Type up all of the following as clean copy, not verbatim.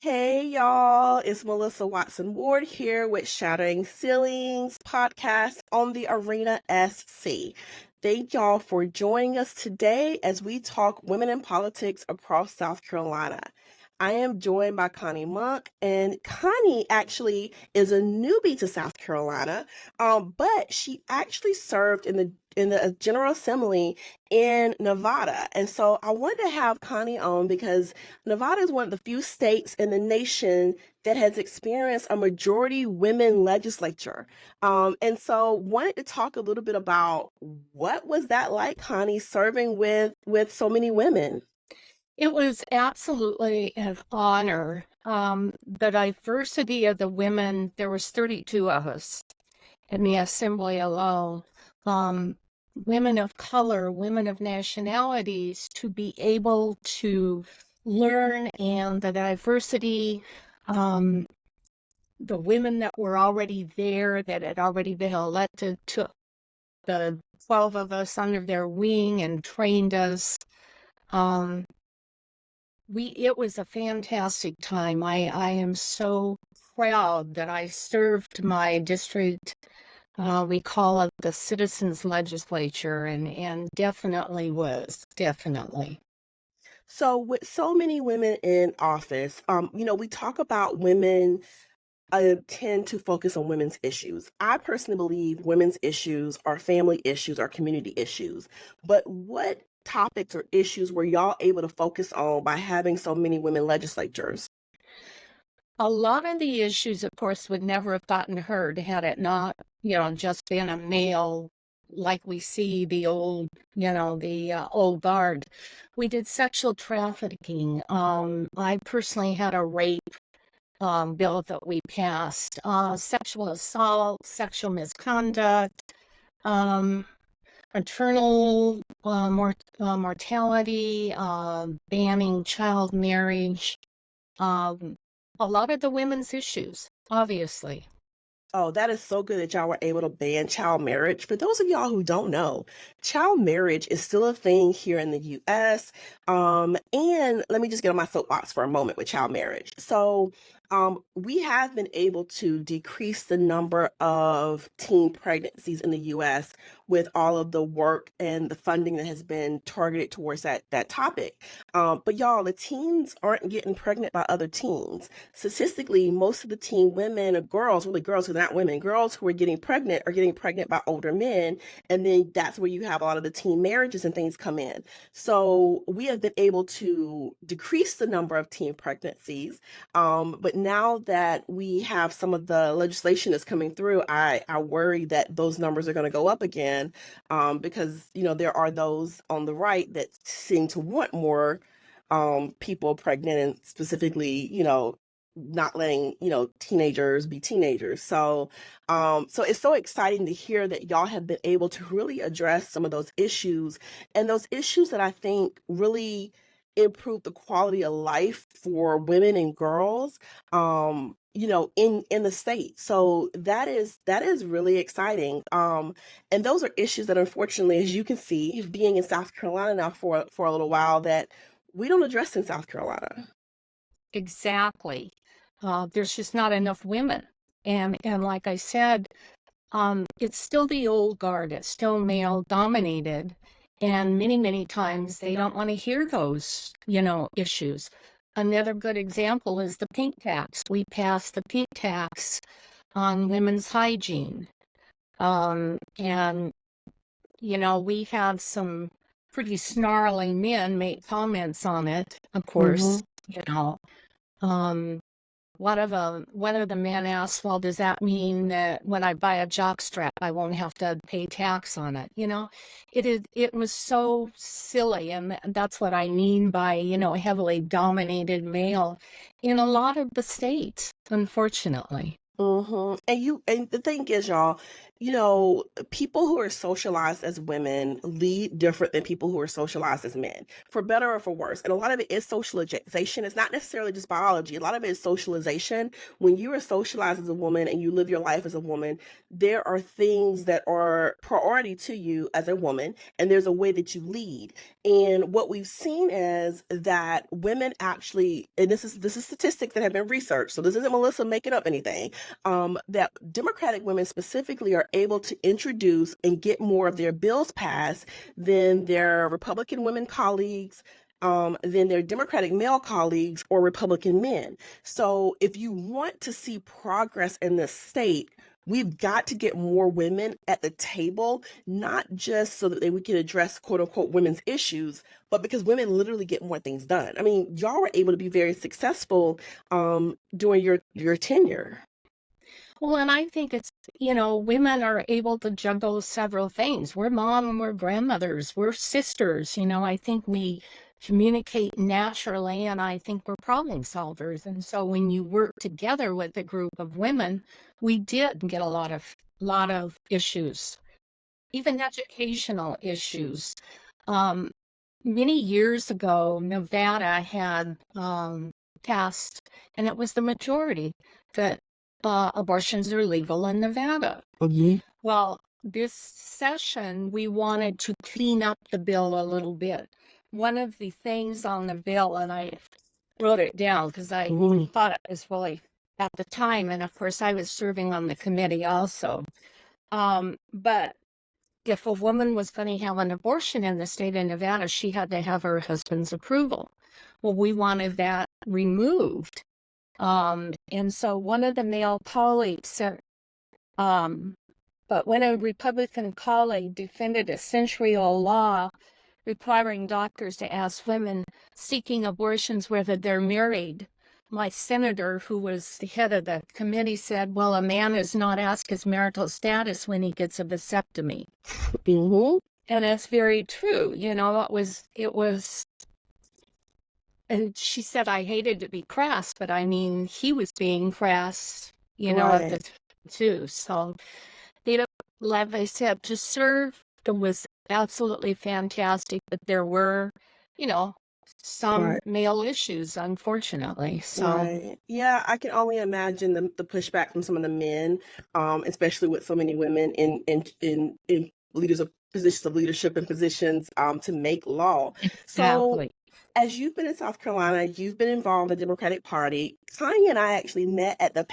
Hey y'all, it's Melissa Watson Ward here with Shattering Ceilings podcast on the Arena SC. Thank y'all for joining us today as we talk women in politics across South Carolina. I am joined by Connie Monk, and Connie actually is a newbie to South Carolina, but she actually served in the General Assembly in Nevada. And so I wanted to have Connie on because Nevada is one of the few states in the nation that has experienced a majority women legislature. And so wanted to talk a little bit about what was that like, Connie, serving with so many women. It was absolutely an honor. The diversity of the women, there was 32 of us in the assembly alone. Um, Women of color, women of nationalities, to be able to learn, and the diversity, um, the women that were already there, that had already been elected, took the 12 of us under their wing and trained us. Um, it was a fantastic time. I am so proud that I served my district. We call it the Citizens Legislature, and definitely was, definitely. So with so many women in office, we talk about women tend to focus on women's issues. I personally believe women's issues are family issues, are community issues. But what topics or issues were y'all able to focus on by having so many women legislatures? A lot of the issues, of course, would never have gotten heard had it not, just been a male, like we see the old, the old guard. We did sexual trafficking. I personally had a rape bill that we passed, sexual assault, sexual misconduct, um, maternal mortality, banning child marriage, um, a lot of the women's issues, obviously. Oh, that is so good that y'all were able to ban child marriage. For those of y'all who don't know, child marriage is still a thing here in the US. And let me just get on my soapbox for a moment with child marriage. So, we have been able to decrease the number of teen pregnancies in the US with all of the work and the funding that has been targeted towards that topic. But y'all, the teens aren't getting pregnant by other teens. Statistically, most of the teen women or girls, really girls who are not women, girls who are getting pregnant by older men. And then that's where you have a lot of the teen marriages and things come in. So we have been able to decrease the number of teen pregnancies. But now that we have some of the legislation that's coming through, I worry that those numbers are going to go up again, because, there are those on the right that seem to want more people pregnant, and specifically, not letting, teenagers be teenagers. So it's so exciting to hear that y'all have been able to really address some of those issues, and those issues that I think really improve the quality of life for women and girls, in the state. So that is really exciting. And those are issues that, unfortunately, as you can see, being in South Carolina now for a little while, that we don't address in South Carolina. Exactly. There's just not enough women. And like I said, it's still the old guard. It's still male dominated. And many, many times they don't want to hear those, issues. Another good example is the pink tax. We passed the pink tax on women's hygiene. And, we had some pretty snarling men make comments on it, of Hmm. course, you know. Um, one of the men asked, well, does that mean that when I buy a jockstrap, I won't have to pay tax on it? It was so silly, and that's what I mean by, heavily dominated male in a lot of the states, unfortunately. And the thing is, y'all, people who are socialized as women lead different than people who are socialized as men, for better or for worse. And a lot of it is socialization. It's not necessarily just biology. A lot of it is socialization. When you are socialized as a woman and you live your life as a woman, there are things that are priority to you as a woman, and there's a way that you lead. And what we've seen is that women actually, and this is statistics that have been researched, so this isn't Melissa making up anything, that Democratic women specifically are able to introduce and get more of their bills passed than their Republican women colleagues, than their Democratic male colleagues or Republican men. So if you want to see progress in this state, we've got to get more women at the table, not just so that we can address quote unquote women's issues, but because women literally get more things done. I mean, y'all were able to be very successful during your tenure. Well, and I think it's, women are able to juggle several things. We're mom and we're grandmothers, we're sisters. I think we communicate naturally, and I think we're problem solvers. And so when you work together with a group of women, we did get a lot of issues, even educational issues. Um, Many years ago, Nevada had passed, and it was the majority, that abortions are legal in Nevada. Well, this session, we wanted to clean up the bill a little bit. One of the things on the bill, and I wrote it down because I thought it was really at the time, and of course, I was serving on the committee also. But if a woman was going to have an abortion in the state of Nevada, she had to have her husband's approval. Well, we wanted that removed. And so one of the male colleagues said, but when a Republican colleague defended a century-old law requiring doctors to ask women seeking abortions whether they're married, my senator, who was the head of the committee, said, well, a man is not asked his marital status when he gets a vasectomy. And that's very true. It was, and she said, I hated to be crass, but I mean, he was being crass, at the too. So, like I said, to serve was absolutely fantastic, but there were, some male issues, unfortunately. So, Right. Yeah, I can only imagine the pushback from some of the men, especially with so many women in leaders of positions of leadership and positions to make law. So exactly. as you've been in South Carolina, you've been involved in the Democratic Party. Connie and I actually met at the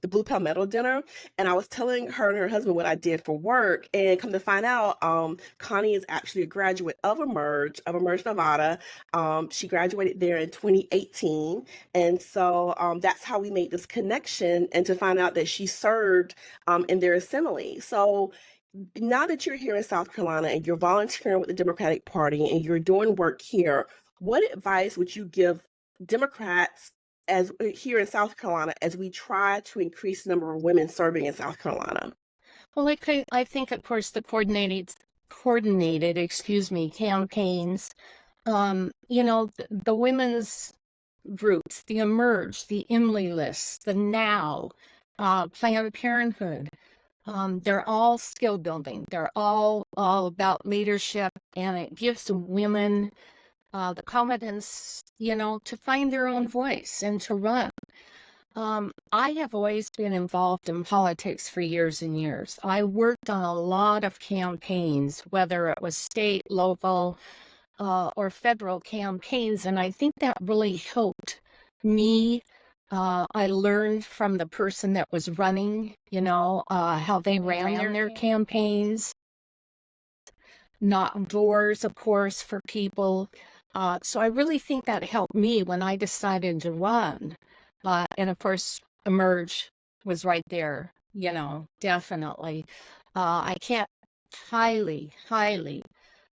Blue Palmetto dinner, and I was telling her and her husband what I did for work. And come to find out, Connie is actually a graduate of Emerge, Nevada. She graduated there in 2018, and so that's how we made this connection. And to find out that she served in their assembly. So now that you're here in South Carolina and you're volunteering with the Democratic Party and you're doing work here, what advice would you give Democrats as here in South Carolina as we try to increase the number of women serving in South Carolina? Well, I think, of course, the coordinated, campaigns. The women's groups, the Emerge, the Emily lists, the Now, Planned Parenthood. They're all skill building. They're all about leadership, and it gives women the confidence, to find their own voice and to run. I have always been involved in politics for years and years. I worked on a lot of campaigns, whether it was state, local, or federal campaigns, and I think that really helped me. I learned from the person that was running, how they ran their campaigns, knock doors, of course, for people. So I really think that helped me when I decided to run. And of course, Emerge was right there, definitely. I can't highly, highly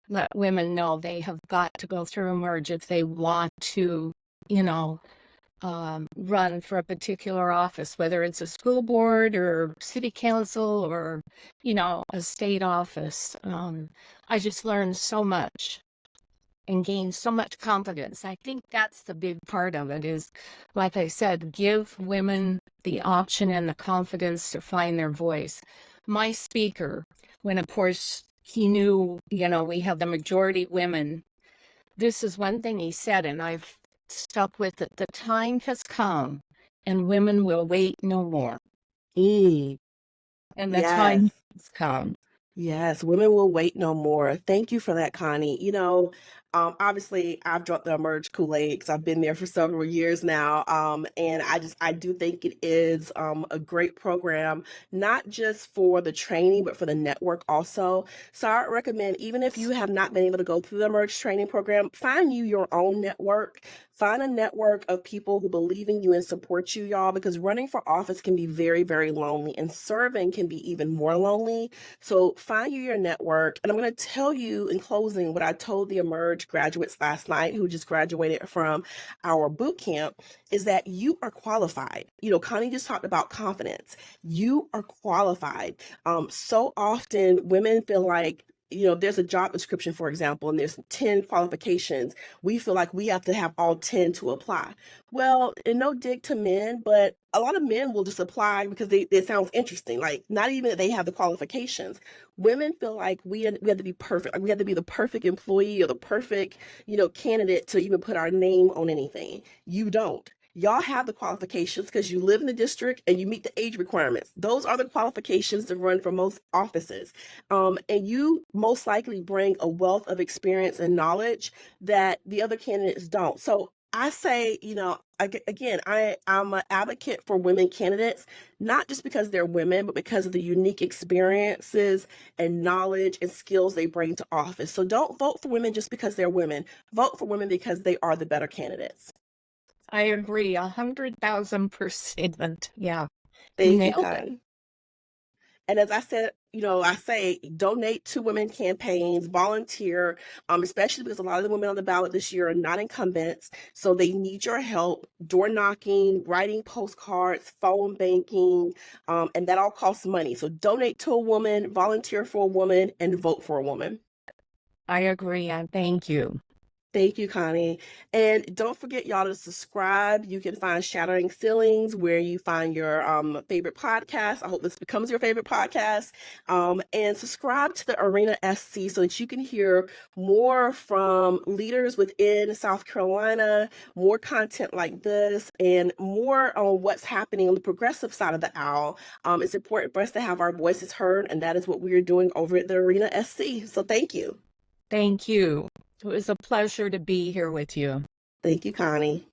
let women know they have got to go through Emerge if they want to, run for a particular office, whether it's a school board or city council or, a state office. I just learned so much. and gain so much confidence. I think that's the big part of it is, like I said, give women the option and the confidence to find their voice. My speaker, when of course he knew, we have the majority women, this is one thing he said, and I've stuck with it. The time has come and women will wait no more. Mm, And the yes. time has come. Yes, women will wait no more. Thank you for that, Connie. Obviously, I've drunk the Emerge Kool-Aid because I've been there for several years now. And I do think it is a great program, not just for the training, but for the network also. So I recommend, even if you have not been able to go through the Emerge training program, find you your own network. Find a network of people who believe in you and support you, y'all, because running for office can be very, very lonely, and serving can be even more lonely. So find you your network. And I'm going to tell you in closing what I told the Emerge graduates last night who just graduated from our boot camp is that you are qualified. Connie just talked about confidence. You are qualified. So often women feel like, there's a job description, for example, and there's 10 qualifications. We feel like we have to have all 10 to apply. Well, and no dig to men, but a lot of men will just apply because it sounds interesting. Like, not even that they have the qualifications. Women feel like we have to be perfect. Like, we have to be the perfect employee or the perfect, candidate to even put our name on anything. You don't. Y'all have the qualifications because you live in the district and you meet the age requirements. Those are the qualifications to run for most offices. And you most likely bring a wealth of experience and knowledge that the other candidates don't. So I say, again, I'm an advocate for women candidates, not just because they're women, but because of the unique experiences and knowledge and skills they bring to office. So don't vote for women just because they're women. Vote for women because they are the better candidates. I agree 100,000%. Yeah. You Thank you, nailed it. Connie. And as I said, I say donate to women campaigns, volunteer, especially because a lot of the women on the ballot this year are not incumbents. So they need your help, door knocking, writing postcards, phone banking, and that all costs money. So donate to a woman, volunteer for a woman, and vote for a woman. I agree, and thank you. Thank you, Connie. And don't forget, y'all, to subscribe. You can find Shattering Ceilings where you find your favorite podcast. I hope this becomes your favorite podcast. And subscribe to the Arena SC so that you can hear more from leaders within South Carolina, more content like this, and more on what's happening on the progressive side of the aisle. It's important for us to have our voices heard, and that is what we are doing over at the Arena SC. So thank you. Thank you. It was a pleasure to be here with you. Thank you, Connie.